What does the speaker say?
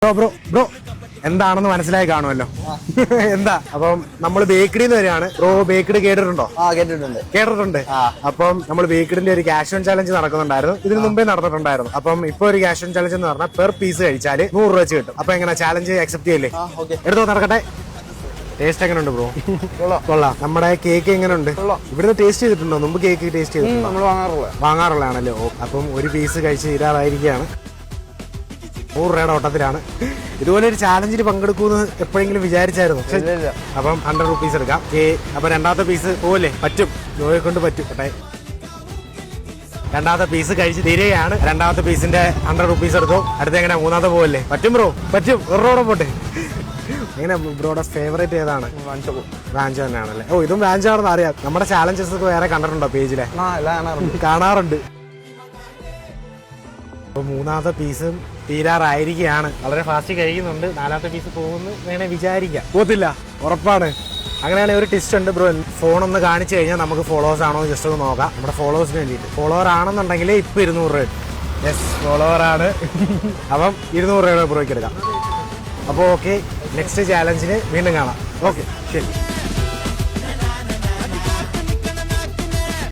Bro bro എന്താണെന്ന് മനസ്സിലായി കാണുമല്ലോ. എന്താ അപ്പം നമ്മൾ ബേക്കറിന്ന് വരെയാണ്. ബ്രോ ബേക്കറി കേട്ടിട്ടുണ്ടോ? കേട്ടിട്ടുണ്ട്. അപ്പം നമ്മൾ ബേക്കറിന്റെ ഒരു ക്യാഷ് ഓൺ ചാലഞ്ച് നടക്കുന്നുണ്ടായിരുന്നു. ഇതിന് മുമ്പേ നടന്നിട്ടുണ്ടായിരുന്നു. അപ്പം ഇപ്പൊ ഒരു ക്യാഷ് ഓൺ ചാലഞ്ച് എന്ന് പറഞ്ഞാൽ പെർ പീസ് കഴിച്ചാല് 100 രൂപ വെച്ച് കിട്ടും. അപ്പൊ എങ്ങനെ ചാലഞ്ച് അക്സെപ്റ്റ് ചെയ്യല്ലേ? എടുത്തോ, നടക്കട്ടെ. ടേസ്റ്റ് എങ്ങനെയുണ്ട് ബ്രോ? കൊള്ളാം. നമ്മുടെ കേക്ക് എങ്ങനെയുണ്ട്? ഇവിടുന്ന് ടേസ്റ്റ് ചെയ്തിട്ടുണ്ടോ? മുമ്പ് കേക്ക് ടേസ്റ്റ് ചെയ്തിട്ടുണ്ടോ? വാങ്ങാറുള്ളതാണല്ലോ. അപ്പം ഒരു പീസ് കഴിച്ച് തീരാറായിരിക്കുകയാണ്. 100 രൂപയുടെ ഓട്ടത്തിലാണ്. ഇതുപോലെ ഒരു ചാലഞ്ചിൽ പങ്കെടുക്കുമെന്ന് എപ്പോഴെങ്കിലും വിചാരിച്ചായിരുന്നു? അപ്പം 100 റുപ്പീസ് എടുക്കാം. അപ്പൊ രണ്ടാമത്തെ പീസ് പോലെ പറ്റും, ജോയെ കൊണ്ട് പറ്റും. രണ്ടാമത്തെ പീസ് കഴിച്ച് തീരുകയാണ്. രണ്ടാമത്തെ പീസിന്റെ 100 റുപ്പീസ് എടുത്തു. അടുത്ത എങ്ങനെ മൂന്നാമത്തെ പോവല്ലേ? പറ്റും ബ്രോ, പറ്റും. ഒരോടെ പോട്ടെ. എങ്ങനെ ബ്രോയുടെ ഫേവറേറ്റ് ഏതാണ്? റാഞ്ചോ തന്നെയാണല്ലേ? ഓ, ഇതും റാഞ്ചാണെന്ന് അറിയാം. നമ്മുടെ ചാലഞ്ചസ് ഒക്കെ വേറെ കണ്ടിട്ടുണ്ടോ പേജിലെ? കാണാറുണ്ട്. അപ്പൊ മൂന്നാമത്തെ പീസും തീരാറായിരിക്കുകയാണ്. വളരെ ഫാസ്റ്റ് കഴിക്കുന്നുണ്ട്. നാലാമത്തെ പീസ് പോകുമെന്ന് വേണേ വിചാരിക്കാം. പോത്തില്ല, ഉറപ്പാണ്. അങ്ങനെയാണെങ്കിൽ ഒരു ടിസ്റ്റ് ഉണ്ട് ബ്രോ. ഫോൺ ഒന്ന് കാണിച്ചു കഴിഞ്ഞാൽ നമുക്ക് ഫോളോവേഴ്സ് ആണോ ജസ്റ്റ് ഒന്ന് നോക്കാം. നമ്മുടെ ഫോളോവേഴ്സിന് വേണ്ടിയിട്ട്. ഫോളോവർ ആണെന്നുണ്ടെങ്കിൽ ഇപ്പൊ 200 രൂപ. യെസ്, ഫോളോവർ ആണ്. അപ്പം 200 രൂപയുടെ ബ്രോയ്ക്ക് എടുക്കാം. അപ്പോൾ ഓക്കെ, നെക്സ്റ്റ് ചാലഞ്ചിന് വീണ്ടും കാണാം. ഓക്കെ, ശരി.